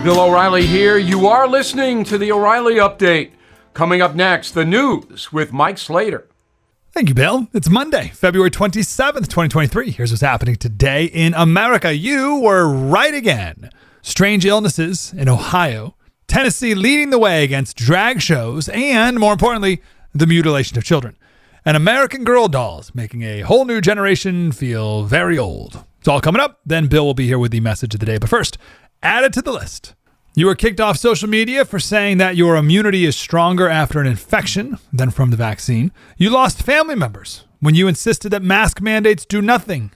Bill O'Reilly here. You are listening to the O'Reilly Update. Coming up next, the news with Mike Slater. Thank you, Bill. It's Monday, February 27th, 2023. Here's what's happening today in America. You were right again. Strange illnesses in Ohio, Tennessee leading the way against drag shows, and more importantly, the mutilation of children. And American Girl dolls making a whole new generation feel very old. It's all coming up. Then Bill will be here with the message of the day. But first, added to the list. You were kicked off social media for saying that your immunity is stronger after an infection than from the vaccine. You lost family members when you insisted that mask mandates do nothing.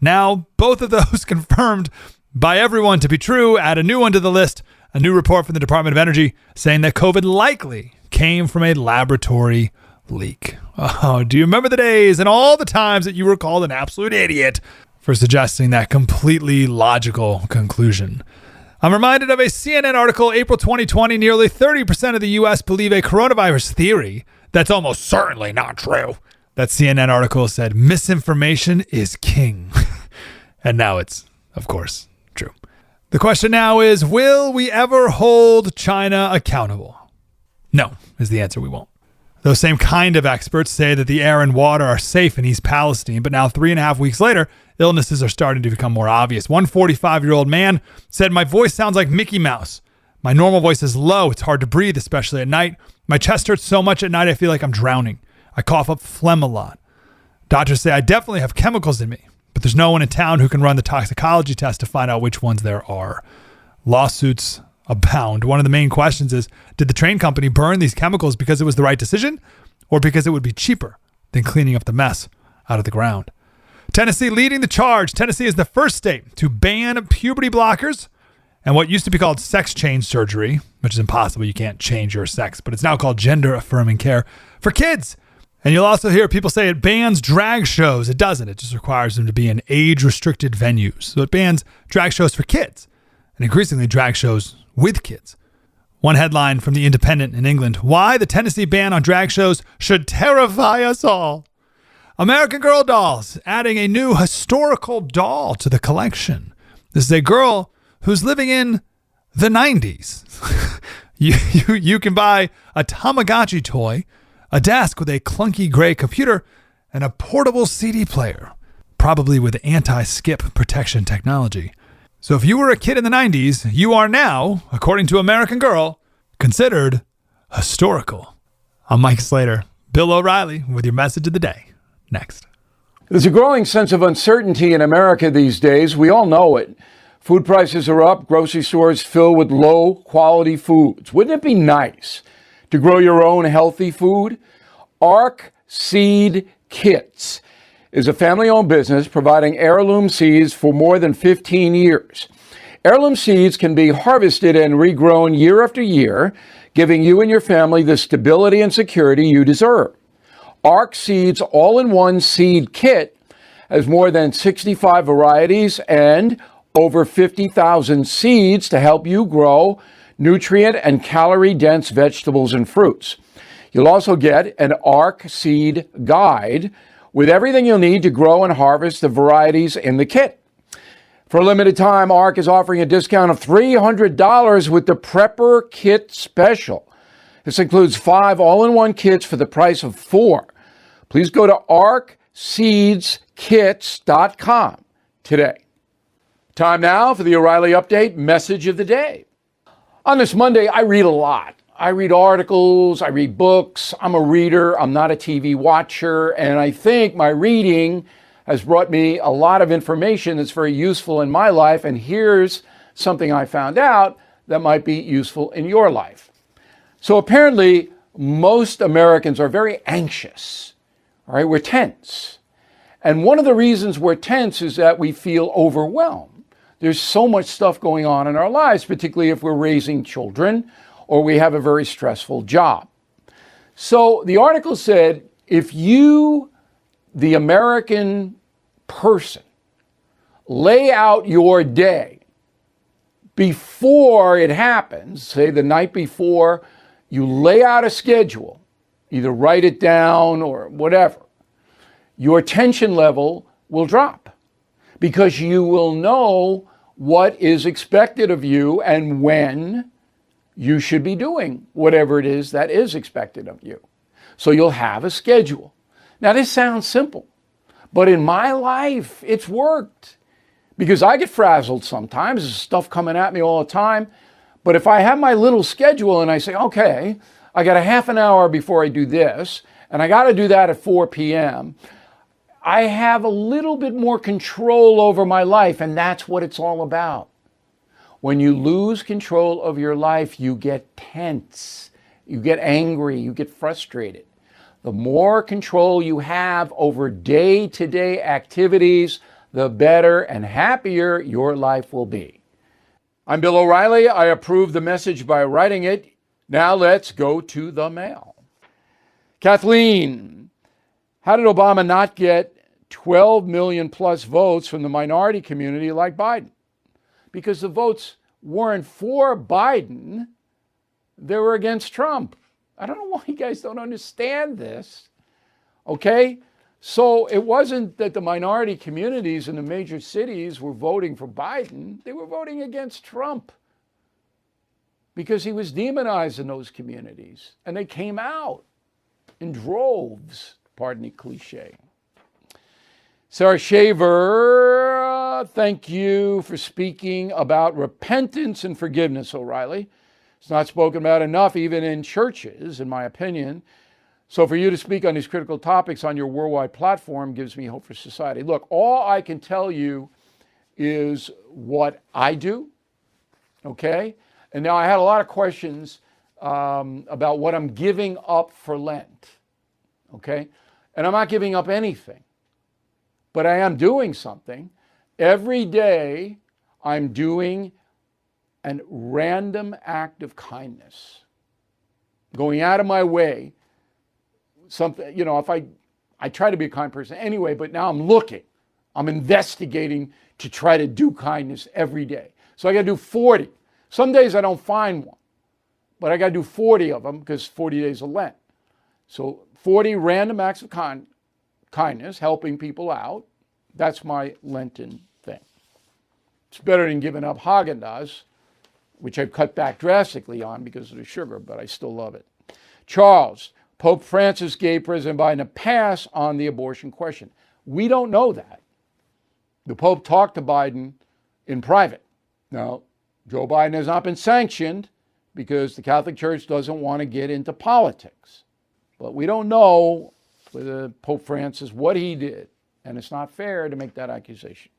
Now, both of those confirmed by everyone to be true. Add a new one to the list. A new report from the Department of Energy saying that COVID likely came from a laboratory leak. Oh, do you remember the days and all the times that you were called an absolute idiot for suggesting that completely logical conclusion? I'm reminded of a CNN article, April 2020. Nearly 30% of the U.S. believe a coronavirus theory that's almost certainly not true. That CNN article said misinformation is king. And now it's, of course, true. The question now is, will we ever hold China accountable? No, is the answer. We won't. Those same kind of experts say that the air and water are safe in East Palestine, but now 3.5 weeks later, illnesses are starting to become more obvious. One 45-year-old man said, "My voice sounds like Mickey Mouse. My normal voice is low. It's hard to breathe, especially at night. My chest hurts so much at night, I feel like I'm drowning. I cough up phlegm a lot. Doctors say I definitely have chemicals in me, but there's no one in town who can run the toxicology test to find out which ones there are." Lawsuits abound. One of the main questions is, did the train company burn these chemicals because it was the right decision or because it would be cheaper than cleaning up the mess out of the ground? Tennessee leading the charge. Tennessee is the first state to ban puberty blockers and what used to be called sex change surgery, which is impossible. You can't change your sex, but it's now called gender affirming care for kids. And you'll also hear people say it bans drag shows. It doesn't. It just requires them to be in age-restricted venues. So it bans drag shows for kids and increasingly drag shows with kids. One headline from The Independent in England: why the Tennessee ban on drag shows should terrify us all. American Girl dolls adding a new historical doll to the collection. This is a girl who's living in the 90s. You can buy a Tamagotchi toy, a desk with a clunky gray computer, and a portable CD player, probably with anti-skip protection technology. So if you were a kid in the 90s, you are now, according to American Girl, considered historical. I'm Mike Slater. Bill O'Reilly with your message of the day. Next. There's a growing sense of uncertainty in America these days. We all know it. Food prices are up, grocery stores fill with low-quality foods. Wouldn't it be nice to grow your own healthy food? Arc Seed Kits is a family-owned business providing heirloom seeds for more than 15 years. Heirloom seeds can be harvested and regrown year after year, giving you and your family the stability and security you deserve. Arc Seeds All-in-One Seed Kit has more than 65 varieties and over 50,000 seeds to help you grow nutrient and calorie-dense vegetables and fruits. You'll also get an Arc Seed Guide with everything you'll need to grow and harvest the varieties in the kit. For a limited time, Arc is offering a discount of $300 with the Prepper Kit Special. This includes 5 all-in-one kits for the price of 4. Please go to arcseedskits.com today. Time now for the O'Reilly Update message of the day. On this Monday, I read a lot. I read articles, I read books. I'm a reader, I'm not a TV watcher, and I think my reading has brought me a lot of information that's very useful in my life, and here's something I found out that might be useful in your life. So apparently, most Americans are very anxious. All right, we're tense. And one of the reasons we're tense is that we feel overwhelmed. There's so much stuff going on in our lives, particularly if we're raising children or we have a very stressful job. So the article said, if you, the American person, lay out your day before it happens, say the night before, you lay out a schedule, either write it down or whatever, your tension level will drop because you will know what is expected of you and when you should be doing whatever it is that is expected of you. So you'll have a schedule. Now, this sounds simple, but in my life, it's worked because I get frazzled sometimes. There's stuff coming at me all the time. But if I have my little schedule and I say, okay, I got a half an hour before I do this, and I got to do that at 4 p.m., I have a little bit more control over my life, and that's what it's all about. When you lose control of your life, you get tense, you get angry, you get frustrated. The more control you have over day-to-day activities, the better and happier your life will be. I'm Bill O'Reilly. I approve the message by writing it. Now let's go to the mail. Kathleen, how did Obama not get 12 million plus votes from the minority community like Biden? Because the votes weren't for Biden, they were against Trump. I don't know why you guys don't understand this. Okay? So it wasn't that the minority communities in the major cities were voting for Biden. They were voting against Trump because he was demonized in those communities. And they came out in droves, pardon the cliche. Sarah Shaver, thank you for speaking about repentance and forgiveness, O'Reilly. It's not spoken about enough, even in churches, in my opinion. So for you to speak on these critical topics on your worldwide platform gives me hope for society. Look, all I can tell you is what I do, okay? And now I had a lot of questions about what I'm giving up for Lent, okay? And I'm not giving up anything, but I am doing something. Every day I'm doing a random act of kindness, going out of my way. Something, you know, if I try to be a kind person anyway, but now I'm investigating to try to do kindness every day. So I got to do 40. Some days I don't find one, but I got to do 40 of them because 40 days of Lent. So 40 random acts of kindness, helping people out. That's my Lenten thing. It's better than giving up Haagen-Dazs, which I've cut back drastically on because of the sugar, but I still love it. Charles, Pope Francis gave President Biden a pass on the abortion question. We don't know that. The Pope talked to Biden in private. Now, Joe Biden has not been sanctioned because the Catholic Church doesn't want to get into politics. But we don't know with Pope Francis what he did, and it's not fair to make that accusation.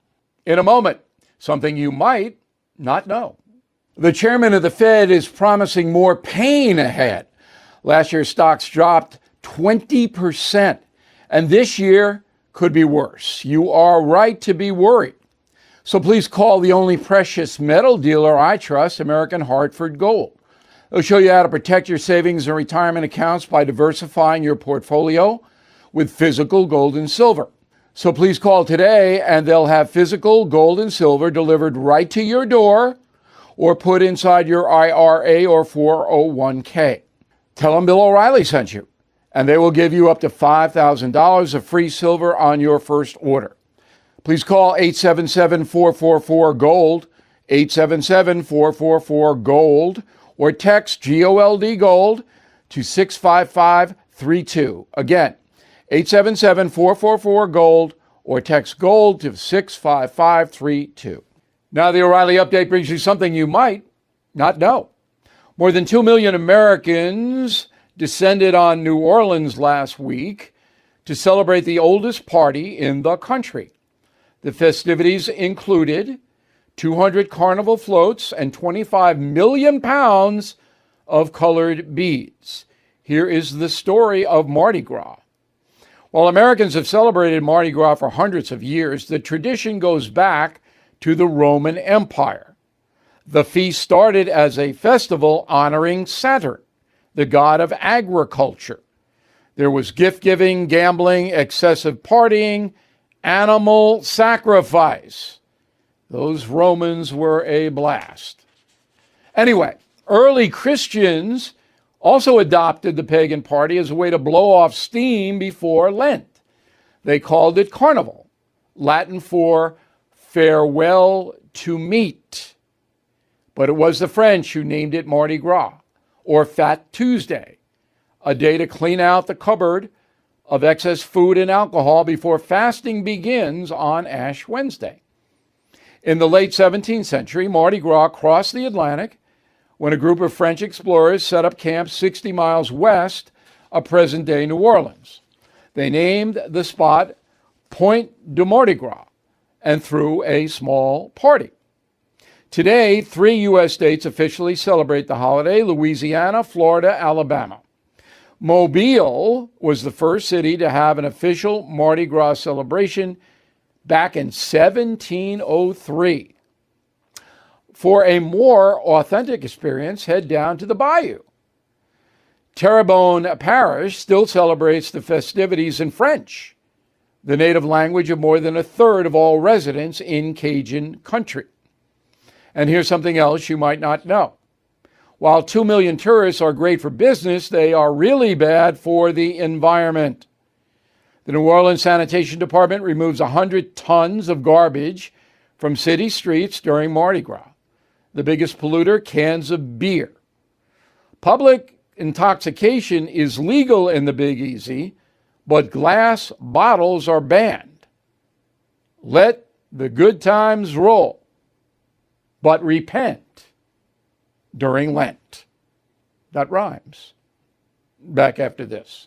In a moment, something you might not know. The chairman of the Fed is promising more pain ahead. Last year, stocks dropped 20%, and this year could be worse. You are right to be worried. So please call the only precious metal dealer I trust, American Hartford Gold. They'll show you how to protect your savings and retirement accounts by diversifying your portfolio with physical gold and silver. So please call today, and they'll have physical gold and silver delivered right to your door or put inside your IRA or 401k. Tell them Bill O'Reilly sent you, and they will give you up to $5,000 of free silver on your first order. Please call 877-444-GOLD, 877-444-GOLD, or text GOLD GOLD to 65532. Again, 877-444-GOLD, or text GOLD to 65532. Now the O'Reilly Update brings you something you might not know. More than 2 million Americans descended on New Orleans last week to celebrate the oldest party in the country. The festivities included 200 carnival floats and 25 million pounds of colored beads. Here is the story of Mardi Gras. While Americans have celebrated Mardi Gras for hundreds of years, the tradition goes back to the Roman Empire. The feast started as a festival honoring Saturn, the god of agriculture. There was gift-giving, gambling, excessive partying, animal sacrifice. Those Romans were a blast. Anyway, early Christians also adopted the pagan party as a way to blow off steam before Lent. They called it Carnival, Latin for farewell to meat. But it was the French who named it Mardi Gras, or Fat Tuesday, a day to clean out the cupboard of excess food and alcohol before fasting begins on Ash Wednesday. In the late 17th century, Mardi Gras crossed the Atlantic when a group of French explorers set up camp 60 miles west of present-day New Orleans. They named the spot Point de Mardi Gras and threw a small party. Today, 3 U.S. states officially celebrate the holiday: Louisiana, Florida, Alabama. Mobile was the first city to have an official Mardi Gras celebration back in 1703. For a more authentic experience, head down to the bayou. Terrebonne Parish still celebrates the festivities in French, the native language of more than a third of all residents in Cajun country. And here's something else you might not know. While 2 million tourists are great for business, they are really bad for the environment. The New Orleans Sanitation Department removes 100 tons of garbage from city streets during Mardi Gras. The biggest polluter, cans of beer. Public intoxication is legal in the Big Easy, but glass bottles are banned. Let the good times roll, but repent during Lent. That rhymes. Back after this.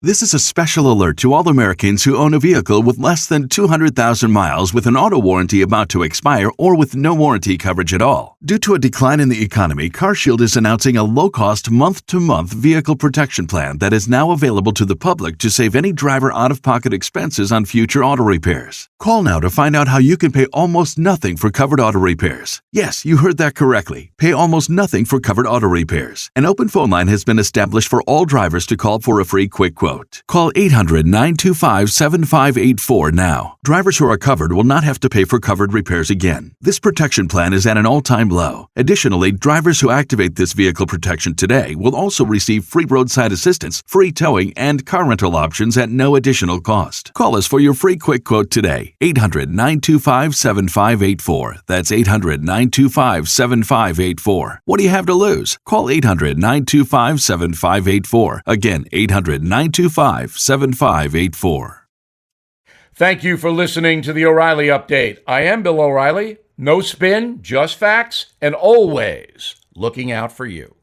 This is a special alert to all Americans who own a vehicle with less than 200,000 miles with an auto warranty about to expire or with no warranty coverage at all. Due to a decline in the economy, CarShield is announcing a low-cost month-to-month vehicle protection plan that is now available to the public to save any driver out-of-pocket expenses on future auto repairs. Call now to find out how you can pay almost nothing for covered auto repairs. Yes, you heard that correctly. Pay almost nothing for covered auto repairs. An open phone line has been established for all drivers to call for a free quick quote. Call 800-925-7584 now. Drivers who are covered will not have to pay for covered repairs again. This protection plan is at an all-time low. Additionally, drivers who activate this vehicle protection today will also receive free roadside assistance, free towing, and car rental options at no additional cost. Call us for your free quick quote today. 800-925-7584. That's 800-925-7584. What do you have to lose? Call 800-925-7584. Again, 800-925-7584. Thank you for listening to the O'Reilly Update. I am Bill O'Reilly. No spin, just facts, and always looking out for you.